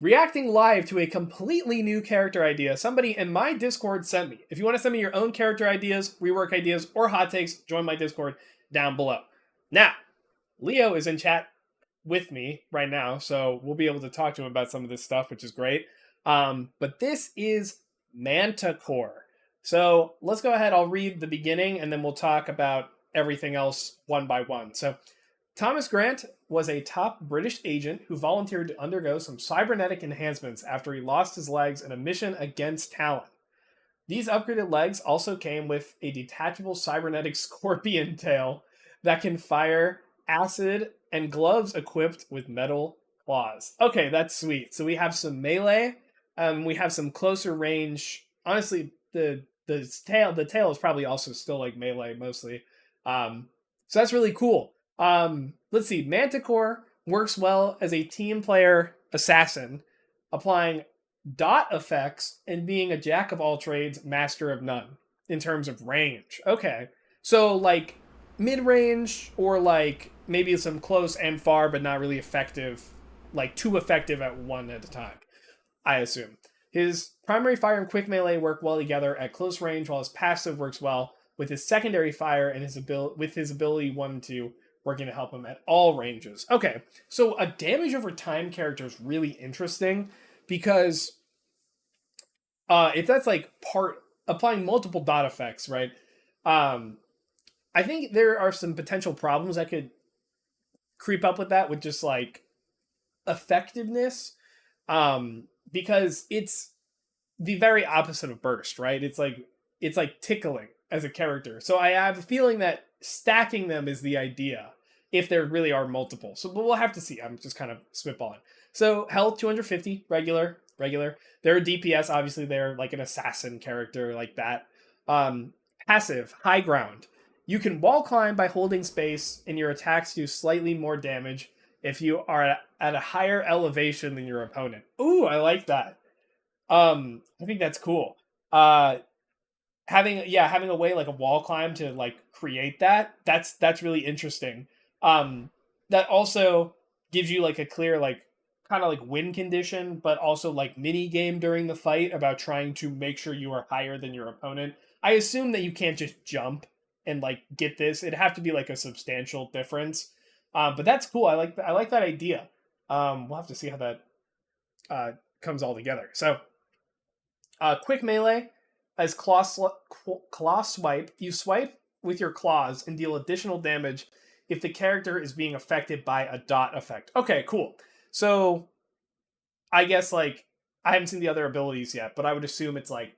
reacting live to a completely new character idea somebody in my Discord sent me. If you want to send me your own character ideas, rework ideas, or hot takes, join my Discord down below. Now, Leo is in chat with me right now, so we'll be able to talk to him about some of this stuff, which is great. But this is Manticore. So let's go ahead. I'll read the beginning, and then we'll talk about everything else one by one. So Thomas Grant was a top British agent who volunteered to undergo some cybernetic enhancements after he lost his legs in a mission against Talon. These upgraded legs also came with a detachable cybernetic scorpion tail that can fire acid and gloves equipped with metal claws. Okay, that's sweet. So we have some melee, we have some closer range. Honestly, the tail is probably also still like melee mostly. So that's really cool. Let's see. Manticore works well as a team player assassin, applying dot effects and being a jack of all trades, master of none in terms of range. Okay. So like mid range or like maybe some close and far, but not really effective, like too effective at one at a time, I assume. His primary fire and quick melee work well together at close range, while his passive works well with his secondary fire and his ability 1 and 2 working to help him at all ranges. Okay, so a damage over time character is really interesting because if that's like part applying multiple dot effects, right? I think there are some potential problems that could creep up with that with just like effectiveness, because it's the very opposite of burst, right? It's like tickling as a character. So I have a feeling that stacking them is the idea if there really are multiple. So but we'll have to see. I'm just kind of spitballing. So health 250 regular. They're a DPS, obviously they're like an assassin character like that. Passive high ground. You can wall climb by holding space, and your attacks do slightly more damage if you are at a higher elevation than your opponent. Ooh, I like that. I think that's cool. Having a way like a wall climb to like create that's really interesting. That also gives you like a clear like kind of like win condition, but also like mini game during the fight about trying to make sure you are higher than your opponent. I assume that you can't just jump and like get this. It'd have to be like a substantial difference. But that's cool. I like that idea. We'll have to see how that comes all together. So quick melee as claw swipe. You swipe with your claws and deal additional damage if the character is being affected by a dot effect. Okay, cool. So I guess like I haven't seen the other abilities yet, but I would assume it's like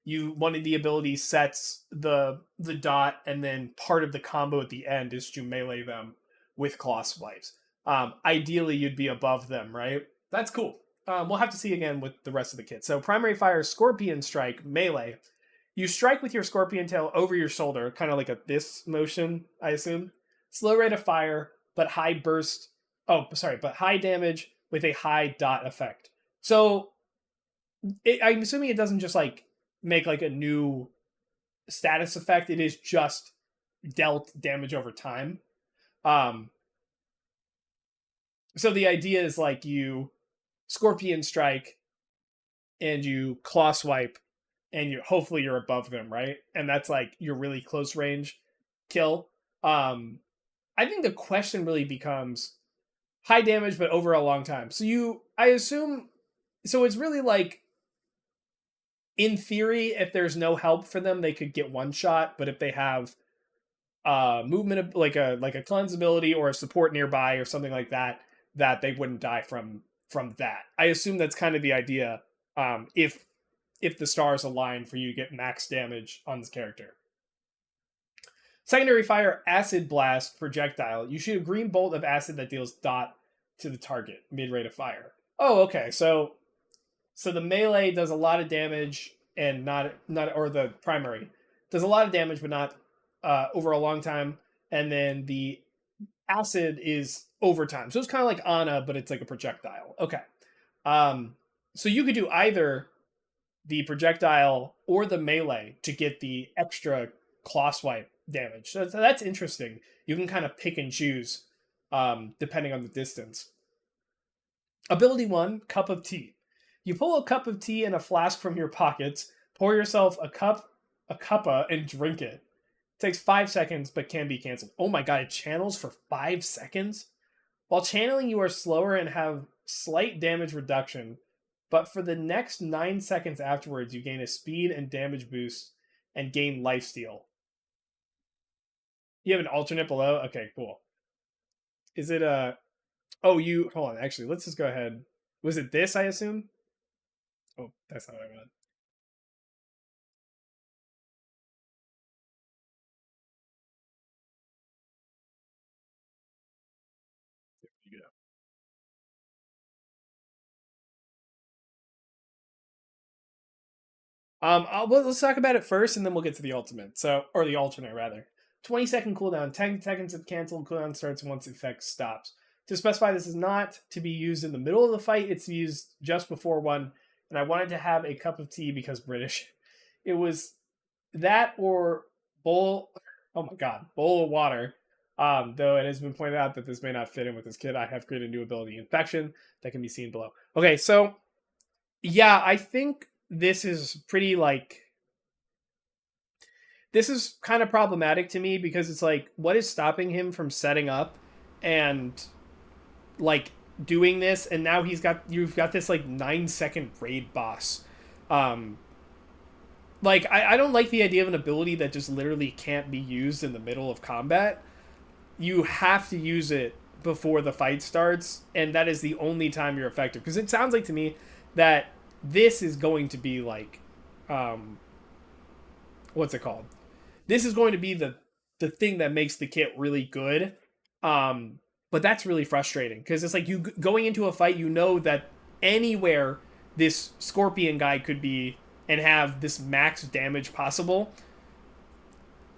one of the abilities sets the dot, and then part of the combo at the end is to melee them with claw swipes. Ideally, you'd be above them, right? That's cool. We'll have to see again with the rest of the kit. So primary fire, scorpion strike, melee. You strike with your scorpion tail over your shoulder, kind of like this motion, I assume. Slow rate of fire, but high burst. Oh, sorry, but high damage with a high dot effect. So I'm assuming it doesn't just like make like a new status effect. It is just dealt damage over time. So the idea is like you scorpion strike and you claw swipe and hopefully you're above them, right? And that's like your really close range kill. I think the question really becomes high damage but over a long time. So I assume so it's really like in theory if there's no help for them they could get one shot, but if they have movement like a cleanse ability or a support nearby or something like that they wouldn't die from that. I assume that's kind of the idea, if the stars align for you to get max damage on this character. Secondary fire, acid blast projectile. You shoot a green bolt of acid that deals dot to the target, mid rate of fire. Oh, okay. So the melee does a lot of damage and not or the primary does a lot of damage but not over a long time, and then the acid is over time. So it's kind of like Ana, but it's like a projectile. Okay. So you could do either the projectile or the melee to get the extra claw swipe damage. So that's interesting. You can kind of pick and choose depending on the distance. Ability 1, Cup of Tea. You pull a cup of tea and a flask from your pockets, pour yourself a cuppa, and drink it. Takes 5 seconds, but can be canceled. Oh my god, it channels for 5 seconds? While channeling, you are slower and have slight damage reduction, but for the next 9 seconds afterwards, you gain a speed and damage boost and gain lifesteal. You have an alternate below? Okay, cool. Is it a. Oh, you. Hold on, actually, let's just go ahead. Was it this, I assume? Oh, that's not what I meant. Well, let's talk about it first, and then we'll get to the ultimate. So, or the alternate rather. 20-second cooldown. 10 seconds of cancel. Cooldown starts once the effect stops. To specify, this is not to be used in the middle of the fight. It's used just before one. And I wanted to have a cup of tea because British. It was that or bowl. Oh my god, bowl of water. Though it has been pointed out that this may not fit in with this kit, I have created a new ability, infection, that can be seen below. Okay, so yeah, I think this is pretty like this is kind of problematic to me because it's like what is stopping him from setting up and like doing this, and now you've got this like 9 second raid boss. um like I don't like the idea of an ability that just literally can't be used in the middle of combat. You have to use it before the fight starts, and that is the only time you're effective, because it sounds like to me that this is going to be like um what's it called, this is going to be the thing that makes the kit really good. But that's really frustrating because it's like you going into a fight, you know that anywhere this scorpion guy could be and have this max damage possible,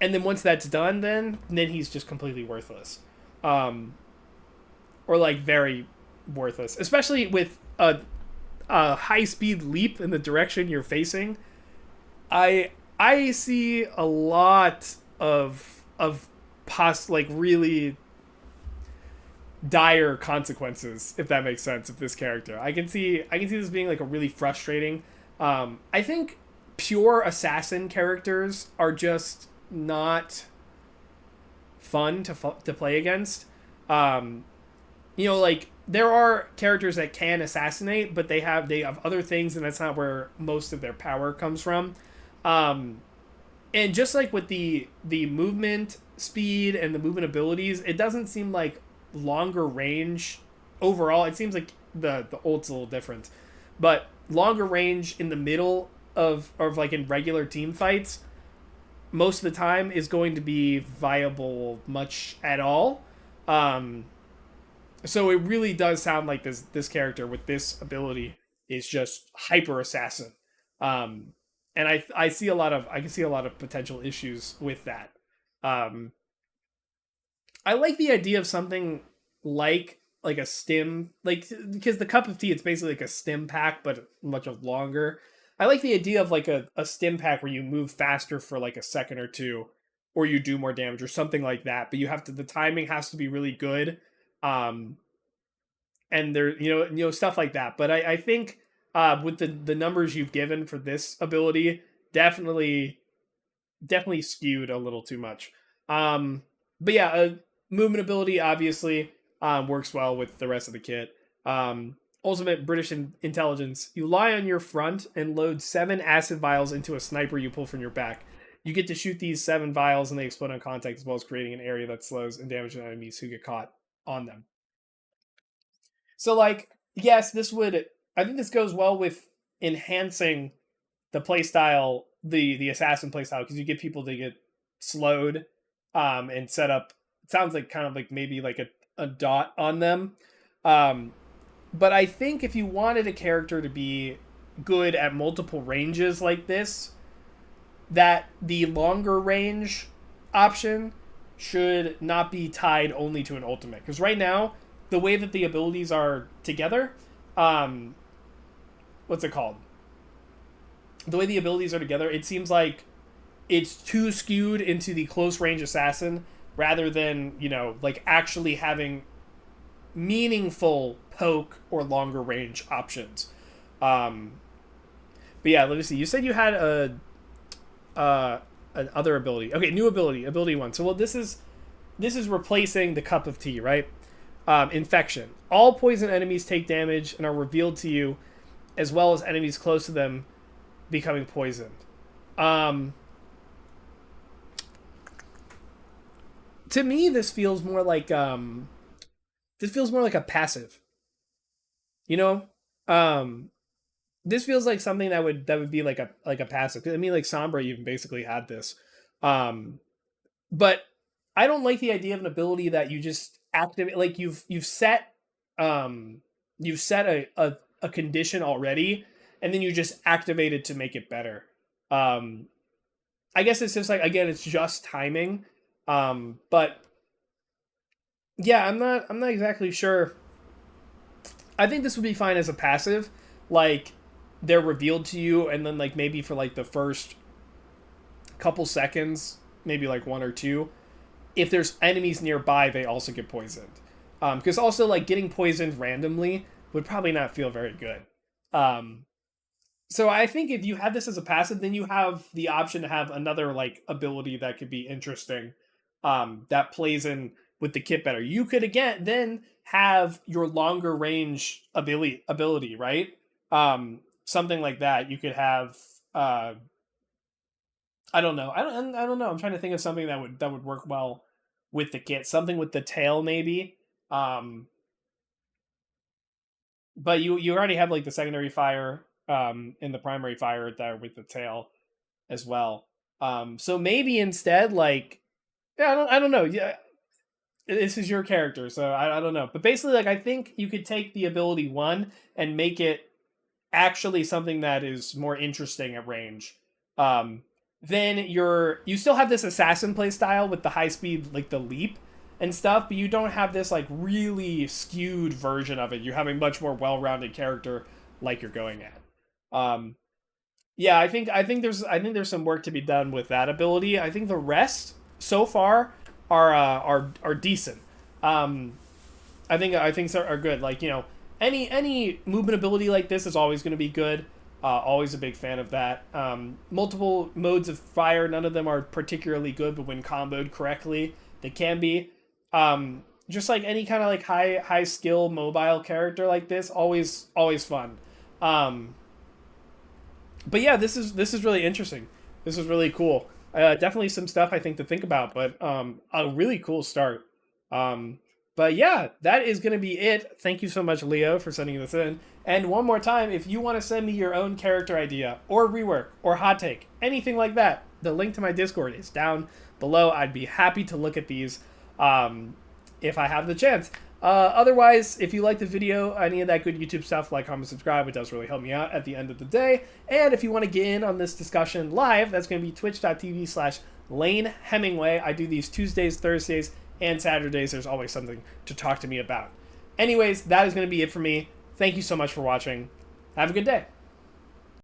and then once that's done, then he's just completely worthless. um or like very worthless, especially with a high speed leap in the direction you're facing. I see a lot of like really dire consequences, if that makes sense, of this character. I can see this being like a really frustrating. I think pure assassin characters are just not fun to play against. Um, like there are characters that can assassinate, but they have other things, and that's not where most of their power comes from. Um, and just like with the movement speed and the movement abilities, it doesn't seem like longer range overall. It seems like the ult's a little different, but longer range in the middle of like in regular team fights most of the time is going to be viable much at all. Um, so it really does sound like this character with this ability is just hyper assassin. Um, and I can see a lot of potential issues with that. Um, I like the idea of something like a stim, like because the cup of tea, it's basically like a stim pack but much longer. I like the idea of like a stim pack where you move faster for like a second or two, or you do more damage or something like that. But you have to the timing has to be really good. Um, and there stuff like that. But I think with the numbers you've given for this ability, definitely definitely skewed a little too much. But yeah, movement ability obviously works well with the rest of the kit. Ultimate British intelligence. You lie on your front and load 7 acid vials into a sniper you pull from your back. You get to shoot these 7 vials and they explode on contact, as well as creating an area that slows and damages enemies who get caught on them. So like, yes, I think this goes well with enhancing the playstyle, the assassin playstyle, because you get people to get slowed, and set up. It sounds like kind of like maybe like a dot on them. Um, but I think if you wanted a character to be good at multiple ranges like this, that the longer range option should not be tied only to an ultimate. Because right now, the way that the abilities are together, um, what's it called? The way the abilities are together, it seems like it's too skewed into the close range assassin rather than like actually having meaningful poke or longer range options. Um, but yeah, let me see. You said you had uh, an other ability. Okay, new ability, ability one. So well, this is replacing the cup of tea, right? Infection. All poison enemies take damage and are revealed to you, as well as enemies close to them becoming poisoned. Um, to me, this feels more like a passive. You know, um, this feels like something that would be like a passive. I mean, like Sombra even basically had this. Um, but I don't like the idea of an ability that you just activate. Like um you've set a condition already, and then you just activate it to make it better. Um, I guess it's just like, again, it's just timing. But yeah, I'm not exactly sure. I think this would be fine as a passive, like they're revealed to you, and then like maybe for like the first couple seconds, maybe like one or two, if there's enemies nearby, they also get poisoned. Because also like getting poisoned randomly would probably not feel very good. Um, so I think if you had this as a passive, then you have the option to have another like ability that could be interesting. That plays in with the kit better. You could again then have your longer range ability, right? Something like that. You could have I don't know. I don't know. I'm trying to think of something that would work well with the kit. Something with the tail maybe. Um, but you already have like the secondary fire and the primary fire there with the tail as well. So maybe instead like, yeah, I don't know. Yeah, this is your character, so I don't know. But basically like I think you could take the ability one and make it actually something that is more interesting at range. Um, then you still have this assassin play style with the high speed, like the leap and stuff, but you don't have this like really skewed version of it. You have a much more well-rounded character like you're going at. Um, yeah, I think there's some work to be done with that ability. I think the rest so far are decent. Um, I think so are good. Like any movement ability like this is always going to be good. Always a big fan of that. Multiple modes of fire, none of them are particularly good, but when comboed correctly, they can be. Just like any kind of like high skill mobile character like this, always fun. Um, but yeah, this is really interesting. This is really cool. Definitely some stuff I think to think about, but a really cool start. Um, but yeah, that is going to be it. Thank you so much, Leo, for sending this in. And one more time, if you want to send me your own character idea or rework or hot take, anything like that, the link to my Discord is down below. I'd be happy to look at these if I have the chance. Otherwise, if you like the video, any of that good YouTube stuff, like, comment, subscribe. It does really help me out at the end of the day. And if you want to get in on this discussion live, that's going to be twitch.tv/Lane Hemingway. I do these Tuesdays, Thursdays, and Saturdays. There's always something to talk to me about. Anyways, that is going to be it for me. Thank you so much for watching. Have a good day.